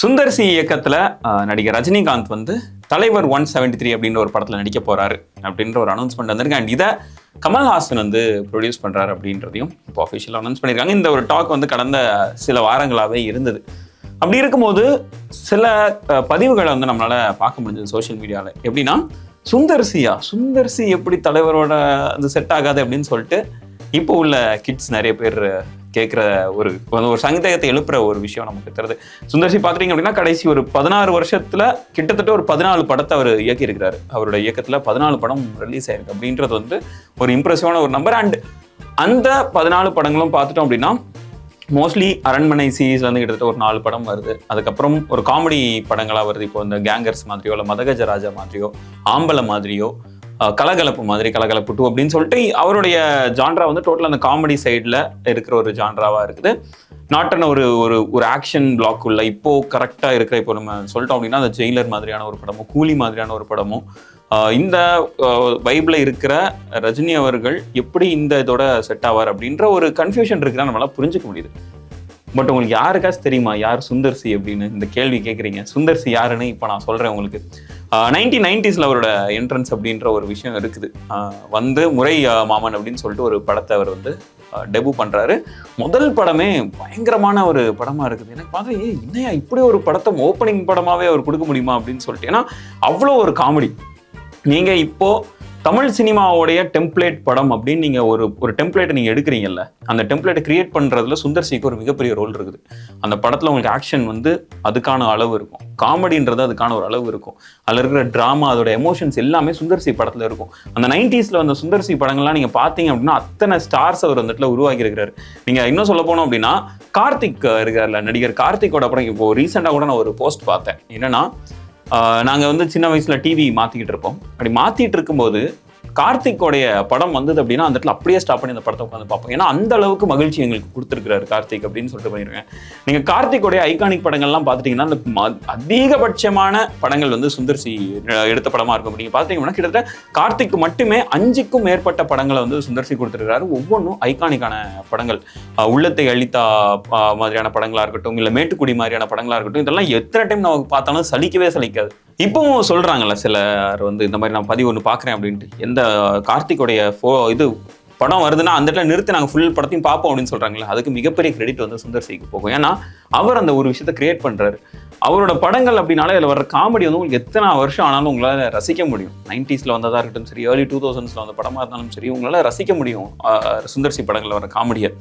Sundar C இயக்கத்துல நடிகர் ரஜினிகாந்த் வந்து தலைவர் 173 அப்படின்ற ஒரு படத்துல நடிக்க போறாரு அப்படின்ற ஒரு அனௌன்ஸ்மெண்ட் வந்திருக்கு. அண்ட் இதை கமல்ஹாசன் வந்து ப்ரொடியூஸ் பண்றாரு அப்படின்றதையும் இப்போ அஃபிஷியலாக அனௌன்ஸ் பண்ணியிருக்காங்க. இந்த ஒரு டாக் வந்து கடந்த சில வாரங்களாகவே இருந்தது. அப்படி இருக்கும்போது சில பதிவுகளை வந்து நம்மளால பார்க்க முடிஞ்சது சோஷியல் மீடியாவில். எப்படின்னா சுந்தர் சி எப்படி தலைவரோட அது செட் ஆகாது அப்படின்னு சொல்லிட்டு இப்போ உள்ள கிட்ஸ் நிறைய பேர் கேட்குற ஒரு சந்தேகத்தை எழுப்புற ஒரு விஷயம் நமக்கு தெரியுது. சுந்தர்சி பார்த்துட்டீங்க அப்படின்னா கடைசி ஒரு 16 வருஷத்துல கிட்டத்தட்ட ஒரு 14 படத்தை அவர் இயக்கியிருக்கிறாரு. அவரோட இயக்கத்துல 14 படம் ரிலீஸ் ஆயிருக்கு அப்படின்றது வந்து ஒரு இம்ப்ரெசிவான ஒரு நம்பர். அண்ட் அந்த 14 படங்களும் பார்த்துட்டோம் அப்படின்னா மோஸ்ட்லி அரண்மனை சீரீஸ்ல வந்து கிட்டத்தட்ட ஒரு 4 படம் வருது. அதுக்கப்புறம் ஒரு காமெடி படங்களாக வருது. இப்போ இந்த கேங்கர்ஸ் மாதிரியோ இல்லை மதகஜராஜா மாதிரியோ ஆம்பலை மாதிரியோ கலகலப்பு மாதிரி கலகலப்பு 2 அப்படின்னு சொல்லிட்டு அவருடைய ஜான்ரா வந்து டோட்டல் அந்த காமெடி சைடில் இருக்கிற ஒரு ஜான்ராவா இருக்குது. நாட்டன் ஒரு ஒரு ஒரு ஆக்ஷன் பிளாக் உள்ள இப்போ கரெக்டாக இருக்கிற இப்போ நம்ம சொல்லிட்டோம் அப்படின்னா அந்த ஜெயிலர் மாதிரியான ஒரு படமும் கூலி மாதிரியான ஒரு படமும் இந்த வைப்ல இருக்கிற ரஜினி அவர்கள் எப்படி இந்த இதோட செட் ஆவார் அப்படின்ற ஒரு கன்ஃபியூஷன் இருக்குதான் நம்மளால புரிஞ்சுக்க முடியுது. பட் உங்களுக்கு யாருக்காச்சும் தெரியுமா யார் சுந்தர் சி அப்படின்னு இந்த கேள்வி கேட்குறீங்க? சுந்தர் சி யாருன்னு இப்போ நான் சொல்கிறேன் உங்களுக்கு. 1990s அவரோட என்ட்ரன்ஸ் அப்படின்ற ஒரு விஷயம் இருக்குது. வந்து முறை மாமன் அப்படின்னு சொல்லிட்டு ஒரு படத்தை அவர் வந்து டெபு பண்ணுறாரு. முதல் படமே பயங்கரமான ஒரு படமாக இருக்குது. எனக்கு பார்த்து என்னையா இப்படி ஒரு படத்தை ஓப்பனிங் படமாகவே அவர் கொடுக்க முடியுமா அப்படின்னு சொல்லிட்டு. ஏன்னா அவ்வளோ ஒரு காமெடி. நீங்கள் இப்போது தமிழ் சினிமாவோடைய டெம்ப்ளேட் படம் அப்படின்னு நீங்கள் ஒரு டெம்ப்ளேட்டை நீங்கள் எடுக்கிறீங்கல்ல, அந்த டெம்ப்ளேட்டை கிரியேட் பண்ணுறதுல சுந்தர் சிக்கு ஒரு மிகப்பெரிய ரோல் இருக்குது. அந்த படத்தில் உங்களுக்கு ஆக்ஷன் வந்து அதுக்கான அளவு இருக்கும், காமெடின்றது அதுக்கான ஒரு அளவு இருக்கும், அதில் இருக்கிற ட்ராமா அதோட எமோஷன்ஸ் எல்லாமே சுந்தர் சி படத்தில் இருக்கும். அந்த 90s வந்த சுந்தர் சி படங்கள்லாம் நீங்கள் பார்த்தீங்க அப்படின்னா அத்தனை ஸ்டார்ஸ் அவர் அந்த இடத்துல உருவாக்கி இருக்கிறாரு. நீங்கள் இன்னும் சொல்ல போனோம் அப்படின்னா கார்த்திக் இருக்கார்ல, நடிகர் கார்த்திக்கோட அப்புறம் இப்போ ரீசெண்டாக கூட நான் ஒரு போஸ்ட் பார்த்தேன். என்னன்னா நாங்கள் வந்து சின்ன வயசில் டிவி மாற்றிக்கிட்டு இருப்போம். அப்படி மாற்றிட்டு இருக்கும்போது கார்த்திக்கோடைய படம் வந்தது அப்படின்னா அந்த இடத்துல அப்படியே ஸ்டாப் பண்ணி அந்த படத்தை உட்காந்து பார்ப்போம். ஏன்னா அந்த அளவுக்கு மகிழ்ச்சி எங்களுக்கு கொடுத்துருக்காரு கார்த்திக் அப்படின்னு சொல்லிட்டு பண்ணியிருக்கேன். நீங்கள் கார்த்திக்கோடைய ஐகானிக் படங்கள்லாம் பார்த்துட்டிங்கன்னா அந்த அதிகபட்சமான படங்கள் வந்து சுந்தர் சி எடுத்த படமாக இருக்கும். நீங்கள் பார்த்தீங்கன்னா கிட்டத்தட்ட கார்த்திக் மட்டுமே 5க்கும் மேற்பட்ட படங்களை வந்து சுந்தர் சி கொடுத்துருக்காரு. ஒவ்வொன்றும் ஐகானிக்கான படங்கள். உள்ளத்தை அழித்தா மாதிரியான படங்களாக இருக்கட்டும், இல்லை மேட்டுக்குடி மாதிரியான படங்களாக இருக்கட்டும், இதெல்லாம் எத்தனை டைம் நம்ம பார்த்தாலும் சலிக்கவே சலிக்காது. இப்போவும் சொல்கிறாங்கல்ல சிலர் வந்து இந்த மாதிரி நான் பதிவு ஒன்று பார்க்குறேன் அப்படின்ட்டு, எந்த கார்த்திகோடைய இது படம் வருதுன்னா அந்த இடத்துல நிறுத்தி நாங்கள் ஃபுல் படத்தையும் பார்ப்போம் அப்படின்னு சொல்கிறாங்களே, அதுக்கு மிகப்பெரிய கிரெடிட் வந்து சுந்தர் சிக்கு போகும். ஏன்னா அவர் அந்த ஒரு விஷயத்தை கிரியேட் பண்ணுறாரு. அவரோட படங்கள் அப்படின்னாலே அதில் வர காமெடி வந்து உங்களுக்கு எத்தனை வருஷம் ஆனாலும் உங்களால் ரசிக்க முடியும். 90s வந்ததாக இருக்கட்டும் சரி, ஏர்லி 2000s வந்த படமாக இருந்தாலும் சரி, உங்களால் ரசிக்க முடியும் சுந்தர் சி படங்களில் வர காமெடியை.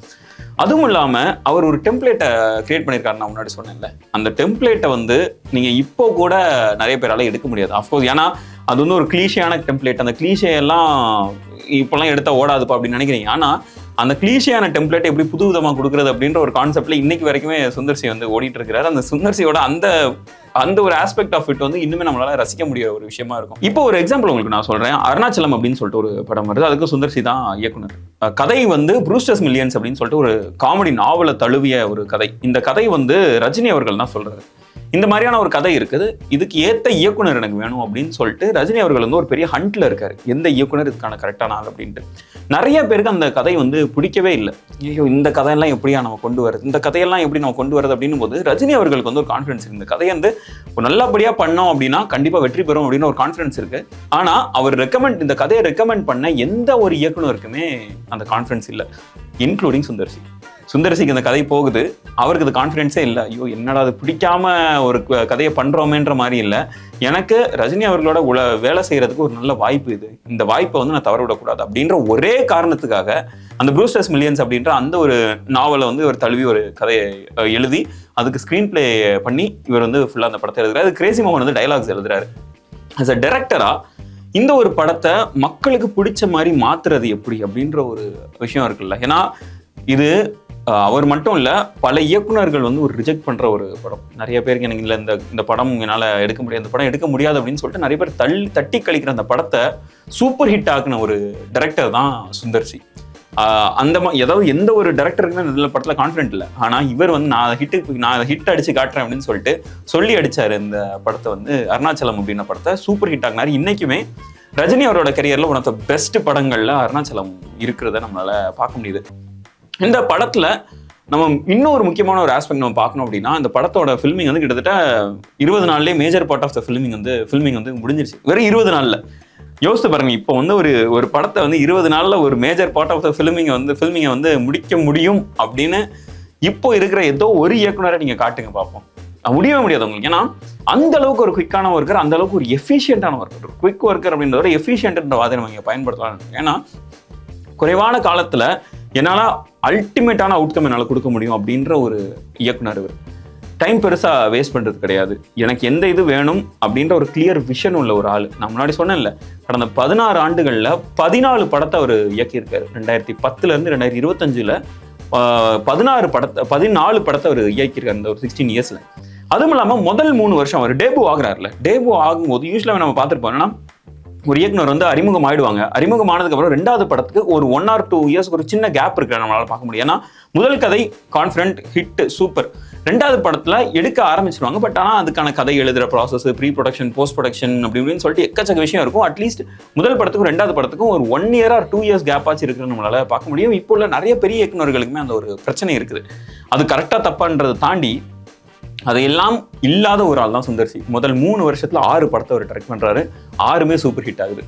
அதுவும் இல்லாமல் அவர் ஒரு டெம்ப்ளேட்டை கிரியேட் பண்ணியிருக்காரு. நான் முன்னாடி சொன்னேன்ல, அந்த டெம்ப்ளேட்டை வந்து நீங்கள் இப்போ கூட நிறைய பேரால் எடுக்க முடியாது. அஃப்கோர்ஸ் ஏன்னா அது வந்து ஒரு கிளீஷியான டெம்ப்ளேட். அந்த கிளீஷையெல்லாம் இப்போல்லாம் எடுத்தால் ஓடாதுப்பா அப்படின்னு நினைக்கிறீங்க. ஆனால் அந்த கிளீஷியான டெம்ப்ளேட் எப்படி புது விதமாக கொடுக்குறது அப்படின்ற ஒரு கான்செப்ட்ல இன்னைக்கு வரைக்குமே சுந்தர் சி வந்து ஓடிட்டு இருக்கிறாரு. அந்த சுந்தர் சியோட அந்த ஒரு ஆஸ்பெக்ட் ஆஃப் இட் வந்து இன்னுமே நம்மளால ரசிக்க முடிய ஒரு விஷயமா இருக்கும். இப்போ ஒரு எக்ஸாம்பிள் உங்களுக்கு நான் சொல்றேன். அருணாச்சலம் அப்படின்னு சொல்லிட்டு ஒரு படம் வருது. அதுக்கு சுந்தர் சி தான் இயக்குனர். கதை வந்து ப்ரூஸ்டர்ஸ் மில்லியன்ஸ் அப்படின்னு சொல்லிட்டு ஒரு காமெடி நாவலை தழுவிய ஒரு கதை. இந்த கதை வந்து ரஜினி அவர்கள் தான் சொல்றாரு. இந்த மாதிரியான ஒரு கதை இருக்குது, இதுக்கு ஏற்ற இயக்குனர் எனக்கு வேணும் அப்படின்னு சொல்லிட்டு ரஜினி அவர்கள் வந்து ஒரு பெரிய ஹண்ட்ல இருக்காரு. எந்த இயக்குனர் இதுக்கான கரெக்டான ஆள் அப்படின்ட்டு. நிறைய பேருக்கு அந்த கதை வந்து பிடிக்கவே இல்லை. ஐயோ இந்த கதையெல்லாம் எப்படியா நம்ம கொண்டு வரது, இந்த கதையெல்லாம் எப்படி நம்ம கொண்டு வரது அப்படின்னும் போது ரஜினி அவர்களுக்கு வந்து ஒரு கான்ஃபிடன்ஸ் இருக்கு. இந்த கதையை வந்து நல்லபடியா பண்ணோம் அப்படின்னா கண்டிப்பா வெற்றி பெறும் அப்படின்னு ஒரு கான்ஃபிடன்ஸ் இருக்கு. ஆனா அவர் இந்த கதையை ரெக்கமெண்ட் பண்ண எந்த ஒரு இயக்குனருக்குமே அந்த கான்ஃபிடன்ஸ் இல்லை, இன்க்ளூடிங் சுந்தர் சி. சுந்தர் சிக்கு அந்த கதை போகுது, அவருக்கு அது கான்ஃபிடென்ஸே இல்லை. ஐயோ என்னடா அது பிடிக்காம ஒரு கதையை பண்றோமேன்ற மாதிரி இல்லை. எனக்கு ரஜினி அவர்களோட வேலை செய்யறதுக்கு ஒரு நல்ல வாய்ப்பு இது, இந்த வாய்ப்பை வந்து நான் தவற விடக்கூடாது அப்படின்ற ஒரே காரணத்துக்காக அந்த ப்ரூஸ்டர்ஸ் மில்லியன்ஸ் அப்படின்ற அந்த ஒரு நாவலை வந்து ஒரு தழுவி ஒரு கதையை எழுதி அதுக்கு ஸ்க்ரீன் பிளே பண்ணி இவர் வந்து ஃபுல்லாக அந்த படத்தை எழுதுறாரு. அது கிரேசி மோகன் வந்து டைலாக்ஸ் எழுதுறாரு. அஸ் அ டைரக்டரா இந்த ஒரு படத்தை மக்களுக்கு பிடிச்ச மாதிரி மாத்துறது எப்படி அப்படின்ற ஒரு விஷயம் இருக்குல்ல. ஏன்னா இது அவர் மட்டும் இல்லை, பல இயக்குனர்கள் வந்து ஒரு ரிஜெக்ட் பண்ணுற ஒரு படம். நிறைய பேருக்கு எனக்கு இல்லை இந்த படம் என்னால் எடுக்க முடியாது, இந்த படம் எடுக்க முடியாது அப்படின்னு சொல்லிட்டு நிறைய பேர் தட்டி கழிக்கிற அந்த படத்தை சூப்பர் ஹிட் ஆக்குன ஒரு டைரக்டர் தான் சுந்தர் சி. ஏதாவது எந்த ஒரு டைரக்டருக்குமே இந்த படத்தில் கான்ஃபிடென்ட் இல்லை. ஆனால் இவர் வந்து நான் ஹிட் அடிச்சு காட்டுறேன் அப்படின்னு சொல்லிட்டு சொல்லி அடிச்சாரு. இந்த படத்தை வந்து அருணாச்சலம் அப்படின்ற படத்தை சூப்பர் ஹிட் ஆகினாரு. இன்னைக்குமே ரஜினி அவரோட கரியரில் ஒன் ஆஃப் த பெஸ்ட் படங்கள்ல அருணாச்சலம் இருக்கிறத நம்மளால பார்க்க முடியுது. இந்த படத்துல நம்ம இன்னொரு முக்கியமான ஒரு ஆஸ்பெக்ட் நம்ம பார்க்கணும் அப்படின்னா, இந்த படத்தோட ஃபில்மிங் வந்து கிட்டத்தட்ட 20 நாள்லேயே major part of the filming வந்து முடிஞ்சிருச்சு. வெறும் 20 நாள்ல. யோசித்து பாருங்க, இப்போ வந்து ஒரு படத்தை வந்து 20 நாள்ல ஒரு மேஜர் பார்ட் ஆஃப் த ஃபில்மிங்கை வந்து முடிக்க முடியும் அப்படின்னு இப்போ இருக்கிற ஏதோ ஒரு இயக்குனரை நீங்க காட்டுங்க பார்ப்போம். முடியவே முடியாது உங்களுக்கு. ஏன்னா அந்த அளவுக்கு ஒரு குயிக்கான ஒர்க்கர், அந்த அளவுக்கு ஒரு எஃபிஷியன்டான ஒர்க்கர். குயிக் ஒர்க்கர் அப்படின்றத எஃபிஷியன்ட்ன்ற வார்த்தை நம்ம இங்கே பயன்படுத்தலாம். ஏன்னா குறைவான காலத்துல என்னால அல்டிமேட்டான அவுட்கம் என்னால் கொடுக்க முடியும் அப்படின்ற ஒரு இயக்குனர். இவர் டைம் பெருசாக வேஸ்ட் பண்ணுறது கிடையாது. எனக்கு எந்த இது வேணும் அப்படின்ற ஒரு கிளியர் விஷன் உள்ள ஒரு ஆள். நான் முன்னாடி சொன்னேன்ல, கடந்த 16 ஆண்டுகளில் 14 படத்தை அவர் இயக்கியிருக்காரு. 2010 2025 14 படத்தை அவர் இயக்கியிருக்காரு இந்த ஒரு 16 இயர்ஸில். அதுவும் இல்லாமல் முதல் 3 வருஷம் அவர் டேபு ஆகுறாருல, டேபு ஆகும்போது யூஸ்வலாக நம்ம பார்த்துருப்போம். ஏன்னா ஒரு இயக்குனர் வந்து அறிமுகம் ஆயிடுவாங்க. அறிமுகம் ஆனதுக்கப்புறம் 2வது படத்துக்கு ஒரு 1 or 2 இயர்ஸ்க்கு ஒரு சின்ன கேப் இருக்கு நம்மளால பார்க்க முடியும். ஏன்னா முதல் கதை கான்ஃபிடென்ட் ஹிட் சூப்பர், 2வது படத்துல எடுக்க ஆரம்பிச்சிருவாங்க. பட் ஆனால் அதுக்கான கதை எழுதுற process, pre production, post production அப்படின்னு சொல்லிட்டு எக்கச்சக்க விஷயம் இருக்கும். அட்லீஸ்ட் முதல் படத்துக்கும் 2வது படத்துக்கும் ஒரு 1 year or 2 years கேப் ஆச்சு இருக்குன்னு நம்மளால பார்க்க முடியும். இப்போ உள்ள நிறைய பெரிய இயக்குநர்களுக்குமே அந்த ஒரு பிரச்சனை இருக்குது. அது கரெக்டாக தப்பான்றதை தாண்டி அதையெல்லாம் இல்லாத ஒரு ஆள் தான் சுந்தர் சி. முதல் 3 வருஷத்துல 6 படத்தை அவர் டைரக்ட் பண்றாரு. 6மே சூப்பர் ஹிட் ஆகுது.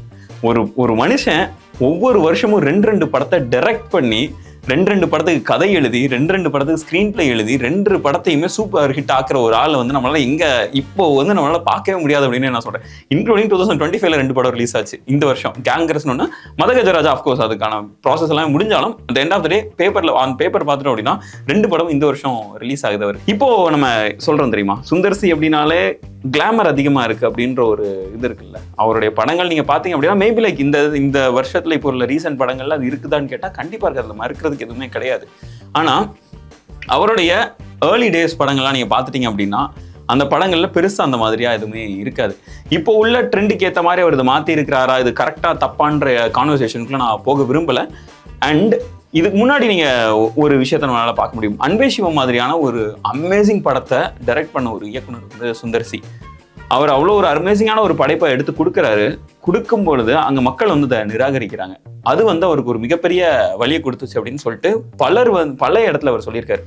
ஒரு மனுஷன் ஒவ்வொரு வருஷமும் 2 படத்தை டைரக்ட் பண்ணி 2 படத்துக்கு கதை எழுதி 2 படத்துக்கு ஸ்க்ரீன் பிளே எழுதி 2 படத்தையுமே சூப்பர் ஹிட் ஆக்குற ஒரு ஆள் வந்து நம்மளால இப்போ வந்து நம்மளால பார்க்கவே முடியாது அப்படின்னு நான் சொல்றேன். இன்க்ளூடிங் 2025 2 படம் ரிலீஸ் ஆச்சு இந்த வருஷம். கேங்கரஸ்னு ஒன்று, மதகஜராஜா. ஆஃப்கோர்ஸ் அதுக்கான ப்ராசஸ் எல்லாம் முடிஞ்சாலும் அந்த end of the day paper பார்த்துட்டோம் அப்படின்னா 2 படம் இந்த வருஷம் ரிலீஸ் ஆகுது. அவர் இப்போ நம்ம சொல்றோம் தெரியுமா, சுந்தர் சி அப்படின்னாலே கிளாமர் அதிகமா இருக்கு அப்படின்ற ஒரு இது இருக்குல்ல. அவருடைய படங்கள் நீங்க பாத்தீங்க அப்படின்னா மேபி லைக் இந்த வருஷத்துல இப்போ உள்ள ரீசென்ட் படங்கள்ல அது இருக்குதான்னு கேட்டா கண்டிப்பா இருக்கிறதுல மறுக்கிறதுக்கு எதுவுமே கிடையாது. ஆனா அவருடைய ஏர்லி டேஸ் படங்கள்லாம் நீங்க பாத்துட்டீங்க அப்படின்னா அந்த படங்கள்ல பெருசா அந்த மாதிரியா எதுவுமே இருக்காது. இப்போ உள்ள ட்ரெண்டுக்கு ஏற்ற மாதிரி அவர் இதை மாத்தி இருக்கிறாரா, இது கரெக்டா தப்பான்ற கான்வர்சேஷனுக்குள்ள நான் போக விரும்பல. அண்ட் இதுக்கு முன்னாடி நீங்க ஒரு விஷயத்த நம்மளால பார்க்க முடியும். அன்பே சிவம் மாதிரியான ஒரு அமேசிங் படத்தை டைரக்ட் பண்ண ஒரு இயக்குனர் வந்து சுந்தர் சி. அவர் அவ்வளோ ஒரு அமேசிங்கான ஒரு படைப்பை எடுத்து கொடுக்கும் பொழுது அங்க மக்கள் வந்து அதை நிராகரிக்கிறாங்க. அது வந்து அவருக்கு ஒரு மிகப்பெரிய வழியை கொடுத்துச்சு அப்படின்னு சொல்லிட்டு பல இடத்துல அவர் சொல்லியிருக்காரு.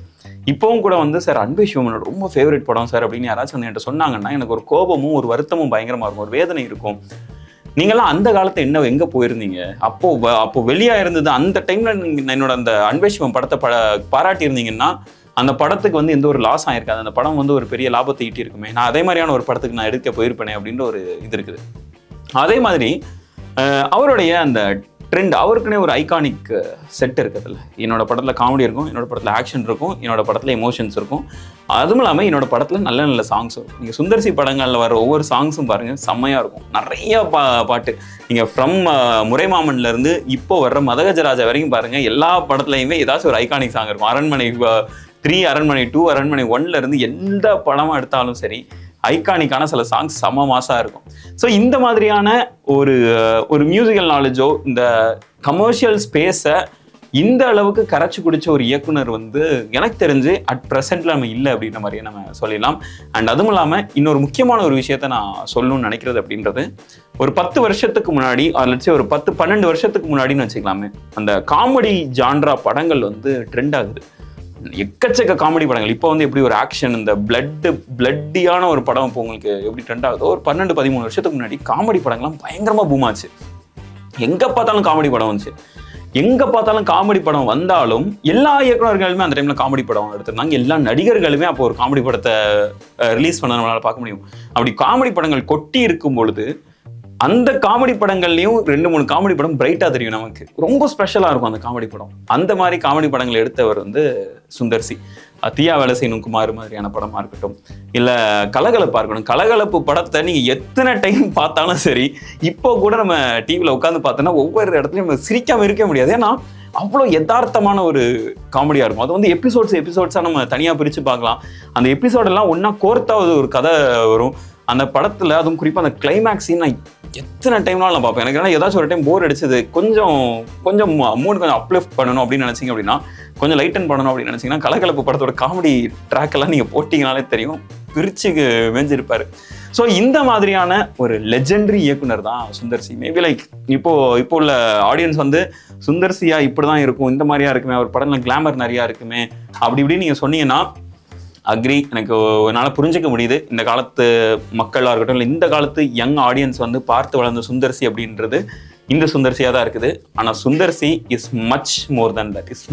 இப்பவும் கூட வந்து சார் அன்பே சிவம் ரொம்ப ஃபேவரட் படம் சார் அப்படின்னு யாராச்சும் வந்து என்கிட்ட சொன்னாங்கன்னா எனக்கு ஒரு கோபமும் ஒரு வருத்தமும் பயங்கரமா இருக்கும், ஒரு வேதனை இருக்கும். நீங்கெல்லாம் அந்த காலத்தை எங்க போயிருந்தீங்க, அப்போ வெளியா இருந்தது அந்த டைம்ல நீங்க என்னோட அந்த அன்பே சிவம் படத்தை பாராட்டி இருந்தீங்கன்னா அந்த படத்துக்கு வந்து எந்த ஒரு லாஸ் ஆயிருக்காது, அந்த படம் வந்து ஒரு பெரிய லாபத்தை ஈட்டி இருக்குமே, நான் அதே மாதிரியான ஒரு படத்துக்கு நான் எடுக்க போயிருப்பேனே அப்படின்ற ஒரு இது இருக்குது. அதே மாதிரி அவருடைய அந்த ட்ரெண்ட், அவருக்குன்னே ஒரு ஐகானிக் செட் இருக்குதுல்ல. என்னோட படத்தில் காமெடி இருக்கும், என்னோட படத்தில் ஆக்ஷன் இருக்கும், என்னோட படத்தில் எமோஷன்ஸ் இருக்கும். அதுவும் இல்லாமல் என்னோட படத்தில் நல்ல நல்ல சாங்ஸ் இருக்கும். நீங்கள் சுந்தர் சி படங்களில் வர ஒவ்வொரு சாங்ஸும் பாருங்கள், செம்மையாக இருக்கும். நிறைய பாட்டு நீங்கள் ஃப்ரம் முறைமாமன்லேருந்து இப்போ வர்ற மதகஜராஜா வரைக்கும் பாருங்கள், எல்லா படத்துலையுமே ஏதாச்சும் ஒரு ஐகானிக் சாங் இருக்கும். அரண்மனை 3, அரண்மனை 2, அரண்மனை 1 எந்த படமாக எடுத்தாலும் சரி ஐகானிக்கான சில சாங்ஸ் செம மாசா இருக்கும். ஸோ இந்த மாதிரியான ஒரு மியூசிக்கல் நாலேஜோ இந்த கமர்ஷியல் ஸ்பேஸை இந்த அளவுக்கு கரைச்சி குடிச்ச ஒரு இயக்குனர் வந்து எனக்கு தெரிஞ்சு அட் ப்ரெசென்ட்ல நம்ம இல்லை அப்படின்ற மாதிரியே நம்ம சொல்லிடலாம். அண்ட் அதுவும் இல்லாமல் இன்னொரு முக்கியமான ஒரு விஷயத்த நான் சொல்லணும்னு நினைக்கிறது அப்படின்றது, ஒரு 10 வருஷத்துக்கு முன்னாடி அல்லது ஒரு 10-12 வருஷத்துக்கு முன்னாடின்னு வச்சுக்கலாமே, அந்த காமெடி ஜான்ரா படங்கள் வந்து ட்ரெண்ட் ஆகுது. எக்கச்சக்க காமெடி படங்கள். இப்போ வந்து எப்படி ஒரு ஆக்ஷன் இந்த பிளட்டியான ஒரு படம் இப்போ உங்களுக்கு எப்படி ட்ரெண்ட் ஆகுதோ, ஒரு 12-13 வருஷத்துக்கு முன்னாடி காமெடி படங்கள்லாம் பயங்கரமா பூமாச்சு. எங்க பார்த்தாலும் காமெடி படம் வந்துச்சு. எங்க பார்த்தாலும் காமெடி படம் வந்தாலும் எல்லா இயக்குநர்களுமே அந்த டைம்ல காமெடி படம் எடுத்திருந்தாங்க. எல்லா நடிகர்களுமே அப்போ ஒரு காமெடி படத்தை ரிலீஸ் பண்ண நம்மளால பார்க்க முடியும். அப்படி காமெடி படங்கள் கொட்டி இருக்கும் பொழுது அந்த காமெடி படங்கள்லையும் 2-3 காமெடி படம் பிரைட்டா தெரியும் நமக்கு. ரொம்ப ஸ்பெஷலா இருக்கும் அந்த காமெடி படம். அந்த மாதிரி காமெடி படங்கள் எடுத்தவர் வந்து சுந்தர் சி. தீயா வேலை செய்யணும் குமார் மாதிரியான படமா இருக்கட்டும், இல்ல கலகலப்பா இருக்கணும். கலகலப்பு படத்தை நீங்க எத்தனை டைம் பார்த்தாலும் சரி, இப்போ கூட நம்ம டிவியில உட்காந்து பார்த்தோன்னா ஒவ்வொரு இடத்துலையும் நம்ம சிரிக்காம இருக்க முடியாது. ஏன்னா அவ்வளோ யதார்த்தமான ஒரு காமெடியா இருக்கும். அது வந்து எபிசோட்ஸா நம்ம தனியா பிரிச்சு பார்க்கலாம். அந்த எபிசோடெல்லாம் ஒன்னா கோர்த்தாவது ஒரு கதை வரும் அந்த படத்துல. அதுவும் குறிப்பா அந்த கிளைமேக்ஸ் சீன் நான் எத்தனை டைம்னாலும் நான் பார்ப்பேன். எனக்கு ஏதாச்சும் ஒரு டைம் போர் அடிச்சது, கொஞ்சம் மூட் கொஞ்சம் அப்லிஃப்ட் பண்ணணும் அப்படின்னு நினைச்சீங்க அப்படின்னா, கொஞ்சம் லைட்டன் பண்ணணும் அப்படின்னு நினைச்சீங்கன்னா கலகலப்பு படத்தோட காமெடி ட்ராக் எல்லாம் நீங்க போட்டீங்கனாலே தெரியும், பிரிச்சு மேஞ்சிருப்பாரு. ஸோ இந்த மாதிரியான ஒரு லெஜெண்டரி இயக்குனர் தான் சுந்தர் சி. மேபி லைக் இப்போ உள்ள ஆடியன்ஸ் வந்து சுந்தர் சியா இப்படிதான் இருக்கும், இந்த மாதிரியா இருக்குமே, அவர் படம்ல கிளாமர் நிறையா இருக்குமே அப்படி இப்படின்னு நீங்க சொன்னீங்கன்னா அக்ரி, எனக்கு என்னால் புரிஞ்சிக்க முடியுது. இந்த காலத்து மக்களாக இருக்கட்டும், இல்லை இந்த காலத்து யங் ஆடியன்ஸ் வந்து பார்த்து வளர்ந்த சுந்தர்சி அப்படின்றது இந்த சுந்தர்சியாக தான் இருக்குது. ஆனால் Sundar C is much more then that, is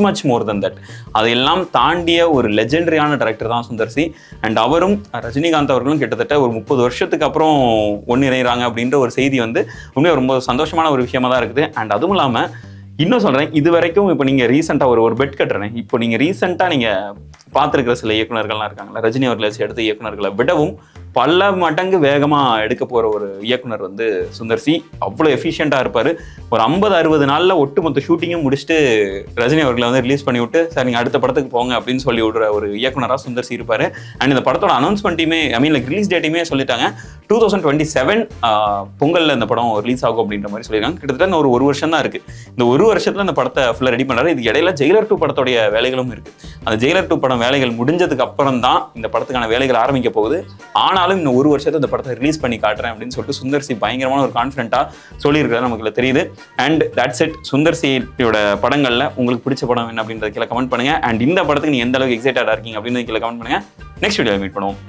much more then that. அதையெல்லாம் தாண்டிய ஒரு லெஜெண்டரியான டைரக்டர் தான் சுந்தர்சி. அண்ட் அவரும் ரஜினிகாந்த் அவர்களும் கிட்டத்தட்ட ஒரு 30 வருஷத்துக்கு அப்புறம் ஒன்றிணைகிறாங்க அப்படின்ற ஒரு செய்தி வந்து உண்மையாக ரொம்ப சந்தோஷமான ஒரு விஷயமா தான் இருக்குது. அண்ட் அதுவும் இல்லாமல் இன்னும் சொல்கிறேன், இது வரைக்கும் இப்போ நீங்கள் ரீசெண்டாக ஒரு பெட் கட்டுறேன், இப்போ நீங்கள் ரீசெண்டாக நீங்கள் பார்த்துருக்கிற சில இயக்குநர்கள்லாம் இருக்காங்களா, ரஜினி அவர்களை எடுத்த இயக்குநர்களை விடவும் பல மடங்கு வேகமாக எடுக்க போகிற ஒரு இயக்குனர் வந்து சுந்தர்சி. அவ்வளோ எஃபிஷியண்ட்டாக இருப்பார். ஒரு 50-60 நாளில் ஒட்டுமொத்த ஷூட்டிங்கும் முடிச்சுட்டு ரஜினி அவர்களை வந்து ரிலீஸ் பண்ணி விட்டு, சார் நீங்கள் அடுத்த படத்துக்கு போங்க அப்படின்னு சொல்லி விடுற ஒரு இயக்குனராக சுந்தர்சி இருப்பார். அண்ட் இந்த படத்தோட அனௌன்ஸ்மெண்ட்டையுமே லைக் ரிலீஸ் டேட்டையுமே சொல்லிட்டாங்க. 2027 பொங்கலில் இந்த படம் ரிலீஸ் ஆகும் அப்படின்ற மாதிரி சொல்லியிருக்காங்க. கிட்டத்தட்ட ஒரு வருஷம் தான் இருக்குது. இந்த ஒரு வருஷத்தில் இந்த படத்தை ஃபுல்லாக ரெடி பண்ணுறாரு. இது இடையில ஜெயிலர் 2 படத்தோடைய வேலைகளும் இருக்குது. அந்த ஜெயிலர் 2 படம் வேலைகள் முடிஞ்சதுக்கு அப்புறம் தான் இந்த படத்துக்கான வேலைகள் ஆரம்பிக்க போகுது. ஆனாலும் இன்னும் ஒரு வருஷத்தை இந்த படத்தை ரிலீஸ் பண்ணி காட்டுறேன் அப்படின்னு சொல்லிட்டு சுந்தர்சி பயங்கரமான ஒரு கான்ஃபிடென்ட்டாக சொல்லியிருக்கிறது நமக்கு தெரியுது. And that's it. சுந்தர்சியோட படங்களில் உங்களுக்கு பிடிச்ச படம் என்ன அப்படின்றத கீழே கமெண்ட் பண்ணுங்க. அண்ட் இந்த படத்துக்கு நீ எந்த அளவுக்கு எக்ஸைட்டடாக இருக்கீங்க அப்படின்னு கீழே கமெண்ட் பண்ணுங்க. நெக்ஸ்ட் வீடியோவில் மீட் பண்ணுவோம்.